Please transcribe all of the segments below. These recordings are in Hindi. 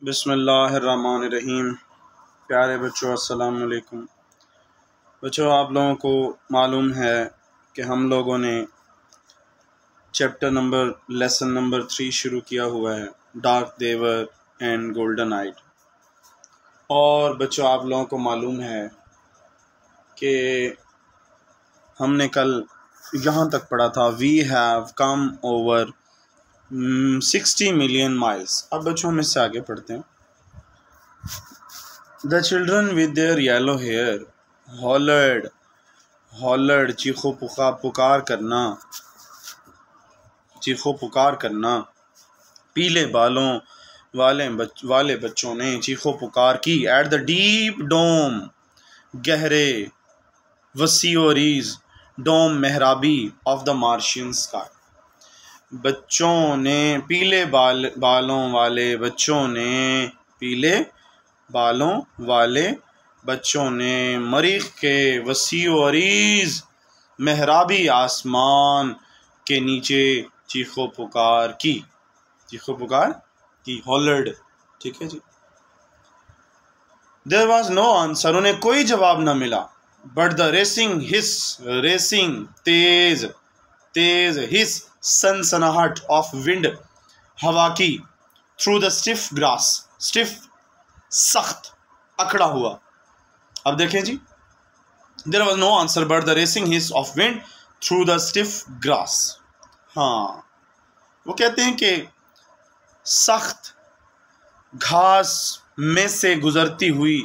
बिस्मिल्लाहिर्रहमानिर्रहीम। प्यारे बच्चों, अस्सलाम वालेकुम। बच्चों, आप लोगों को मालूम है कि हम लोगों ने लेसन नंबर 3 शुरू किया हुआ है, डार्क देवर एंड गोल्डन आइड। और बच्चों, आप लोगों को मालूम है कि हमने कल यहाँ तक पढ़ा था, we have come over 60 million miles. अब बच्चों हम इससे आगे पढ़ते हैं। The children with their yellow hair hollered चीखो पुकार करना। पीले बालों वाले बच्चों ने चीखो पुकार की। एट द डीप डोम, गहरे वसीओरीज डोम मेहराबी ऑफ द मार्शियन स्काई। बच्चों ने पीले बालों वाले बच्चों ने मरीख के वसीओरीज मेहराबी आसमान के नीचे चीखो पुकार की। हॉलर्ड। ठीक है जी। देयर वॉज नो आंसर, उन्हें कोई जवाब न मिला। बट द रेसिंग तेज हिस सनसनाहट ऑफ विंड, हवा की, थ्रू द स्टिफ ग्रास, सख्त अकड़ा हुआ। अब देखें जी, there was no answer but the racing hiss of wind through the stiff grass. हाँ, वो कहते हैं कि सख्त घास में से गुजरती हुई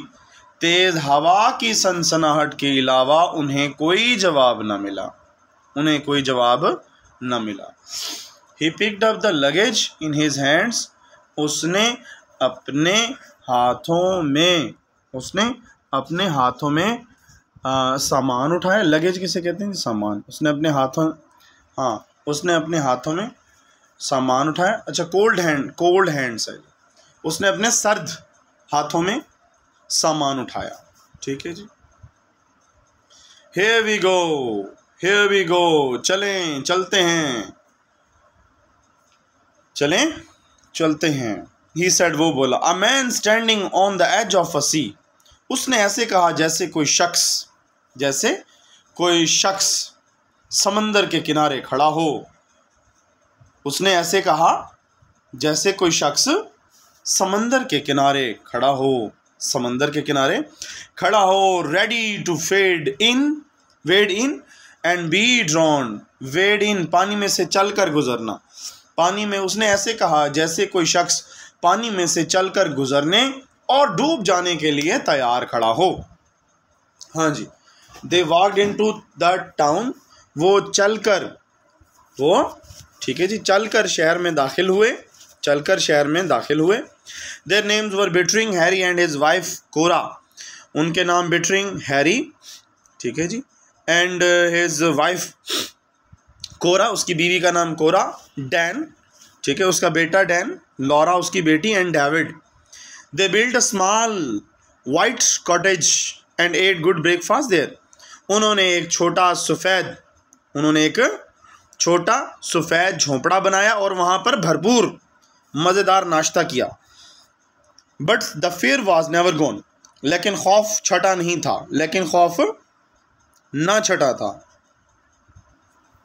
तेज हवा की सनसनाहट के अलावा उन्हें कोई जवाब न मिला। He picked up the luggage in his hands. उसने अपने हाथों में सामान उठाया। लगेज किसे कहते हैं? सामान। उसने अपने हाथों में सामान उठाया। अच्छा, कोल्ड हैंड्स है। उसने अपने सर्द हाथों में सामान उठाया। ठीक है जी। Here we go, चलते हैं। He said, वो बोला। A man standing on the edge of a sea. उसने ऐसे कहा जैसे कोई शख्स समंदर के किनारे खड़ा हो। उसने ऐसे कहा जैसे कोई शख्स समंदर के किनारे खड़ा हो। Ready to wade in and be drawn. Wade in, पानी में से चलकर गुजरना। उसने ऐसे कहा जैसे कोई शख्स पानी में से चलकर गुजरने और डूब जाने के लिए तैयार खड़ा हो। हाँ जी। They walked into the town. ठीक है जी, चलकर शहर में दाखिल हुए। Their names were Bittering, Harry and his wife Cora. उनके नाम बिटरिंग, हैरी, ठीक है जी, एंड हिज वाइफ कोरा, उसकी बीवी का नाम कोरा, डैन, ठीक है, उसका बेटा डैन, लॉरा उसकी बेटी, and David. They build a small white cottage and ate good breakfast there. उन्होंने एक छोटा सफ़ेद झोंपड़ा बनाया और वहाँ पर भरपूर मज़ेदार नाश्ता किया। But the fear was never gone. लेकिन खौफ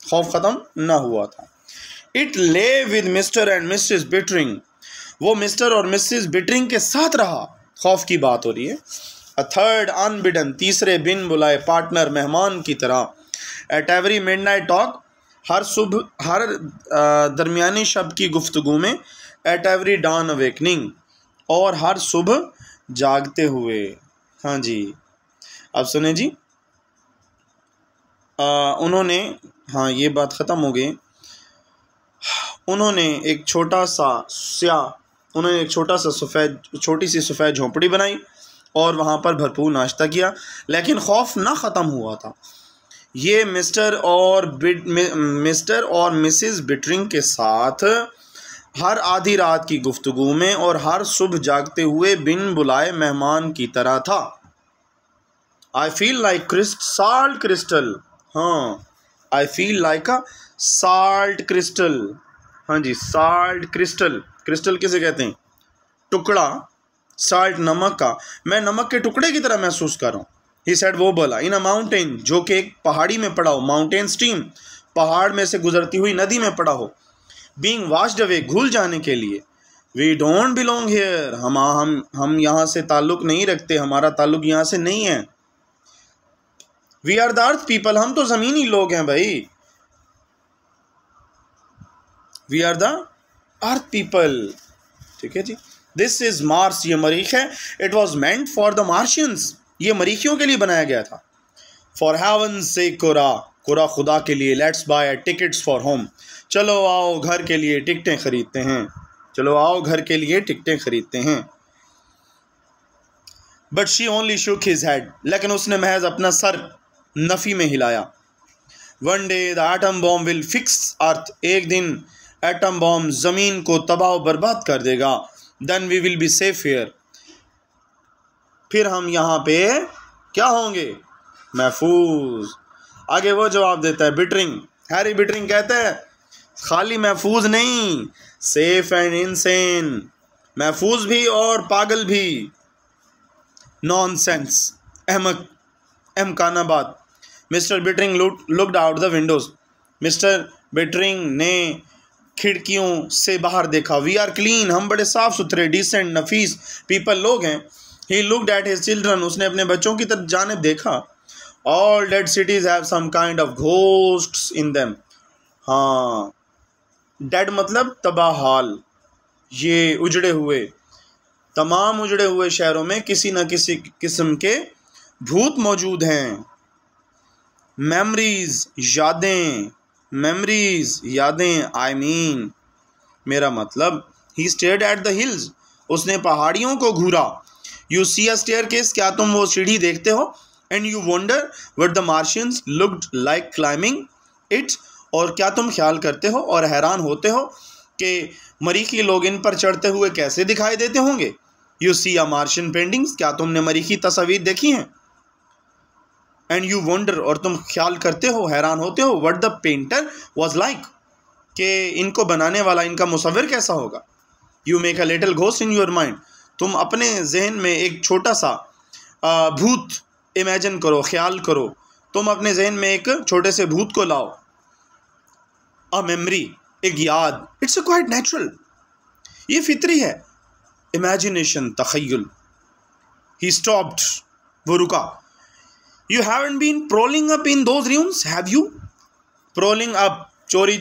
खौफ ख़त्म न हुआ था। It lay with Mr and Mrs Bittering. वो मिस्टर और मिसेस बिटरिंग के साथ रहा। खौफ की बात हो रही है। अ थर्ड अनबिडन, तीसरे बिन बुलाए पार्टनर, मेहमान की तरह। एट एवरी मिडनाइट टॉक, हर दरमियानी शब की गुफ्तगू में। एट एवरी डॉन अवेकनिंग, और हर सुबह जागते हुए। हाँ जी, अब सुने जी। उन्होंने, हाँ ये बात ख़त्म हो गई। उन्होंने एक छोटी सी सफ़ेद झोंपड़ी बनाई और वहाँ पर भरपूर नाश्ता किया। लेकिन खौफ ना ख़त्म हुआ था। ये मिस्टर और मिसेस बिटरिंग के साथ हर आधी रात की गुफ्तगू में और हर सुबह जागते हुए बिन बुलाए मेहमान की तरह था। I feel like salt crystal. हाँ, I feel like a salt crystal. हाँ जी, साल्ट क्रिस्टल। क्रिस्टल किसे कहते हैं? टुकड़ा, साल्ट नमक का, मैं नमक के टुकड़े की तरह महसूस कर रहा हूँ। ही सेड, वो बोला, इन अ माउंटेन, जो कि एक पहाड़ी में पड़ा हो, माउंटेन स्ट्रीम, पहाड़ में से गुजरती हुई नदी में पड़ा हो, बीइंग वॉश्ड अवे, घुल जाने के लिए। वी डोंट बिलोंग हियर, हम यहाँ से ताल्लुक़ नहीं रखते, हमारा ताल्लुक़ यहाँ से नहीं है। We are the earth people, हम तो ज़मीनी लोग हैं भाई। We are the earth people, ठीक है जी। दिस इज मार्स, ये मरीख है। It was meant for the Martians, ये मरीखियों के लिए बनाया गया था। फॉर हेवन से कुरा, कुरा खुदा के लिए। Let's buy tickets for home, चलो आओ घर के लिए टिकटें खरीदते हैं, चलो आओ घर के लिए टिकटें खरीदते हैं। But she only shook his head, लेकिन उसने महज अपना सर नफ़ी में हिलाया। One day the atom bomb will fix Earth, एक दिन एटम बॉम्ब ज़मीन को तबाह बर्बाद कर देगा। Then we will be safe here, फिर हम यहाँ पे क्या होंगे, महफूज। आगे वो जवाब देता है बिटरिंग, हैरी बिटरिंग कहता है खाली महफूज नहीं, सेफ एंड इनसेन, महफूज भी और पागल भी। नॉनसेंस, अहमकाना बात। Mr Bittering looked out the windows, Mr Bittering ने खिड़कियों से बाहर देखा। वी आर क्लीन, हम बड़े साफ सुथरे, डिसेंट, नफीस पीपल लोग हैं। He looked at his children, उसने अपने बच्चों की तरफ जानिब देखा। All dead cities have some kind of ghosts in them. हाँ, डेड मतलब तबाहाल, ये उजड़े हुए, तमाम उजड़े हुए शहरों में किसी न किसी किस्म के भूत मौजूद हैं। मेमरीज, यादें, मेमरीज, यादें, आई मीन, मेरा मतलब। ही स्टेयर्ड एट द हिल्स, उसने पहाड़ियों को घूरा। यू सी अ स्टेयरकेस, क्या तुम वो सीढ़ी देखते हो। And you wonder what the Martians looked like climbing it, और क्या तुम ख्याल करते हो और हैरान होते हो कि मरीखी लोग इन पर चढ़ते हुए कैसे दिखाई देते होंगे। You see a Martian paintings, क्या तुमने मरीखी तस्वीर देखी हैं। एंड यू वंडर, और तुम ख्याल करते हो, हैरान होते हो, what the painter was like, कि इनको बनाने वाला, इनका मुसव्विर कैसा होगा। You make a little ghost in your mind, तुम अपने जहन में एक छोटा सा भूत इमेजिन करो, ख्याल करो, तुम अपने जहन में एक छोटे से भूत को लाओ। अ मेमरी, एक याद। इट्स क्वाइट नेचुरल, ये फितरी है। इमेजिनेशन, तखय्युल। ही स्टॉप्ड, वो रुका। You haven't been prowling up in those rooms, have you? Prowling up, चोरी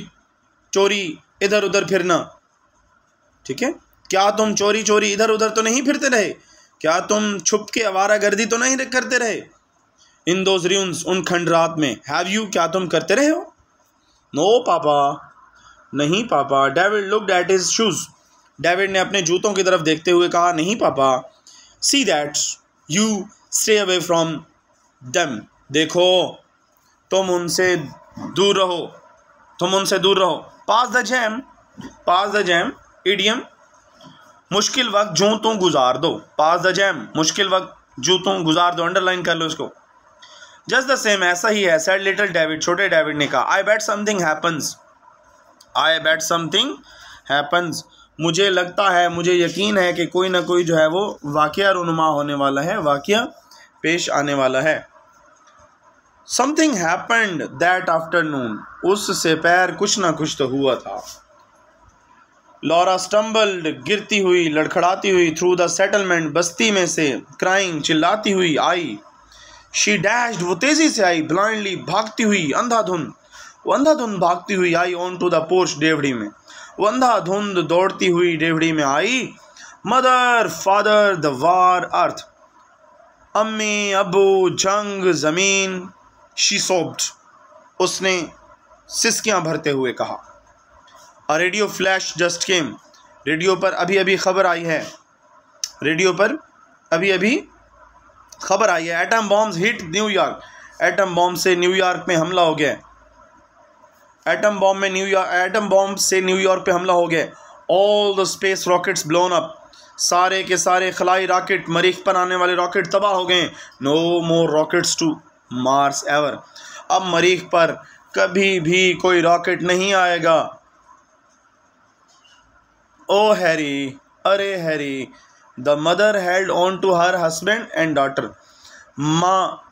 चोरी, इधर उधर फिरना, ठीक है। क्या तुम चोरी चोरी इधर उधर तो नहीं फिरते रहे, क्या तुम छुप के आवारागर्दी तो नहीं करते रहे। इन दोज रूम्स, उन खंडरात में। हैव यू, क्या तुम करते रहे हो। नो पापा, नहीं पापा। David looked at his shoes, David ने अपने जूतों की तरफ देखते हुए कहा, नहीं पापा। See that you stay away from them, देखो तुम उनसे दूर रहो, तुम उनसे दूर रहो। Pass the jam, pass the jam, idiom, मुश्किल वक्त जूं तू गुजार दो। पास द जैम, मुश्किल वक्त जूं तू गुजार दो, अंडरलाइन कर लो इसको। जस्ट द सेम, ऐसा ही है। सैड लिटिल डेविड, छोटे डेविड ने कहा। आई बेट समथिंग हैपन्स, आई बेट समथिंग हैपन्स, मुझे लगता है, मुझे यकीन है कि कोई ना कोई जो है वो वाक़या रुनुमा होने वाला है, वाक़या पेश आने वाला है। समथिंग हैपेंड दैट आफ्टरनून, उससे पैर कुछ ना कुछ तो हुआ था। लॉरा स्टम्बल्ड, गिरती हुई, लड़खड़ाती हुई, थ्रू द सेटलमेंट, बस्ती में से, क्राइंग, चिल्लाती हुई आई। शी डैश्ड, वो तेजी से आई। ब्लाइंडली, भागती हुई, अंधाधुंध, वो अंधाधुंध भागती हुई आई। ऑन टू द पोर्च, डेवड़ी में, वो अंधाधुंध दौड़ती हुई डेवड़ी में आई। मदर, फादर, द वार, अर्थ, अम्मी, अबू, जंग, ज़मीन। शी सोब्ड, उसने सिसकियां भरते हुए कहा। A radio flash just came, radio पर अभी अभी खबर आई है, रेडियो पर अभी अभी खबर आई है। Atom bombs hit New York, atom bomb से न्यूयॉर्क में हमला हो गया। एटम बॉम्ब से न्यूयॉर्क पे हमला हो गया। All the space rockets blown up, सारे के सारे खलाई रॉकेट, मरीख पर आने वाले रॉकेट तबाह हो गए। No more rockets to Mars ever, अब मरीख पर कभी भी कोई रॉकेट नहीं आएगा। ओ हैरी, अरे Harry, the mother held on to her husband and daughter. माँ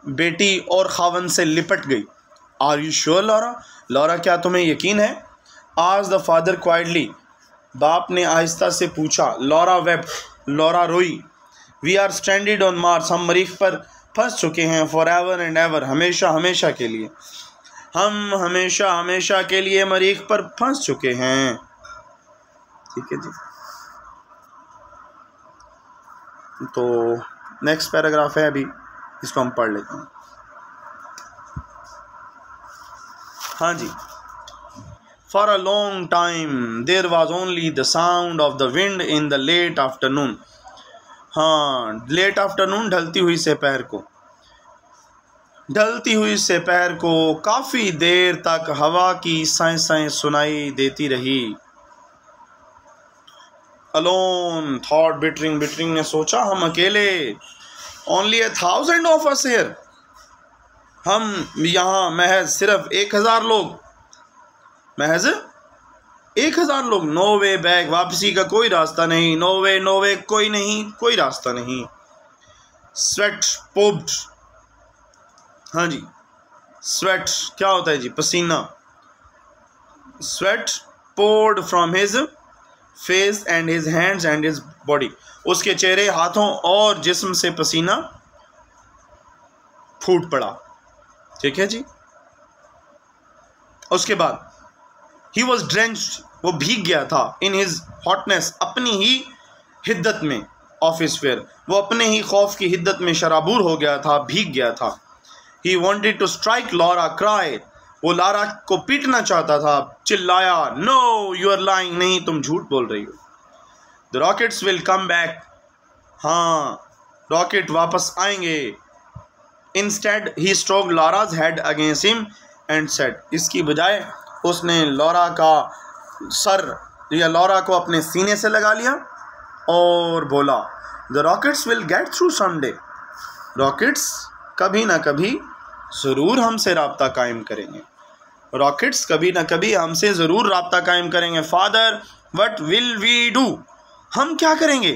बेटी और खावन से लिपट गई। Are you sure Laura? Laura, क्या तुम्हें यकीन है? आज द फादर क्वाइटली, बाप ने आहिस्ता से पूछा। लॉरा वेप्ट, लॉरा रोई। We are stranded on Mars, हम मरीख पर फंस चुके हैं। फॉर एवर एंड एवर, हमेशा हमेशा के लिए। हम हमेशा हमेशा के लिए मरीख पर फंस चुके हैं। ठीक है जी। तो नेक्स्ट पैराग्राफ है, अभी इसको हम पढ़ लेते हैं। हाँ जी। For a long time there was only the sound of the wind in the late afternoon. हाँ, लेट आफ्टरनून, ढलती हुई दोपहर को काफ़ी देर तक हवा की साएं सुनाई देती रही। अलोन थॉट बिटरिंग, बिटरिंग ने सोचा, हम अकेले। ओनली 1,000 ऑफ अस हियर, हम यहाँ महज सिर्फ 1,000 लोग, महज 1,000 लोग। नो वे बैक, वापसी का कोई रास्ता नहीं। नो वे, कोई नहीं, कोई रास्ता नहीं। स्वेट पोब्ड, हाँ जी, स्वेट क्या होता है जी? पसीना। Sweat poured from his face and his hands and his body, उसके चेहरे, हाथों और जिस्म से पसीना फूट पड़ा। ठीक है जी। उसके बाद ही वॉज ड्रेंच्ड, वो भीग गया था। इन हिज हॉटनेस, अपनी ही हिद्दत में। ऑफ हिज फेयर, वो अपने ही खौफ की हिद्दत में शराबूर हो गया था, भीग गया था। He wanted to strike Laura, cry, वो लारा को पीटना चाहता था, चिल्लाया। नो यू आर लाइंग, नहीं तुम झूठ बोल रही हो। The rockets will come back, हाँ रॉकेट वापस आएंगे। Instead he stroked Laura's head against him and said, इसकी बजाय उसने लॉरा का सर या लॉरा को अपने सीने से लगा लिया और बोला, the rockets will get through someday, rockets कभी ना कभी ज़रूर हमसे राब्ता कायम करेंगे। रॉकेट्स कभी ना कभी हमसे ज़रूर राब्ता कायम करेंगे। Father what will we do, हम क्या करेंगे?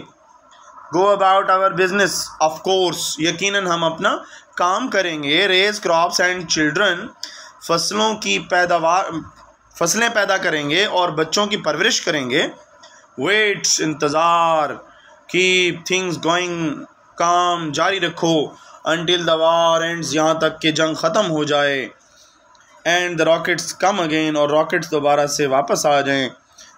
Go about our business, of course, यकीनन हम अपना काम करेंगे। रेज क्रॉप्स एंड चिल्ड्रन, फसलें पैदा करेंगे और बच्चों की परवरिश करेंगे। वेट्स, इंतज़ार। कीप थिंग्स गोइंग, काम जारी रखो। अनटिल द वार एंड्स, यहाँ तक कि जंग ख़त्म हो जाए। And the rockets come again, और रॉकेट्स दोबारा से वापस आ जाएं।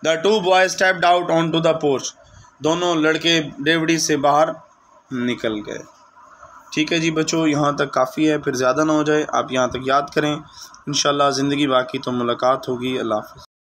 The two boys stepped out on to the porch, दोनों लड़के डेवड़ी से बाहर निकल गए। ठीक है जी बच्चों, यहाँ तक काफ़ी है, फिर ज़्यादा ना हो जाए। आप यहाँ तक याद करें, इंशाल्लाह ज़िंदगी बाकी तो मुलाकात होगी। अल्लाह हाफ़िज़।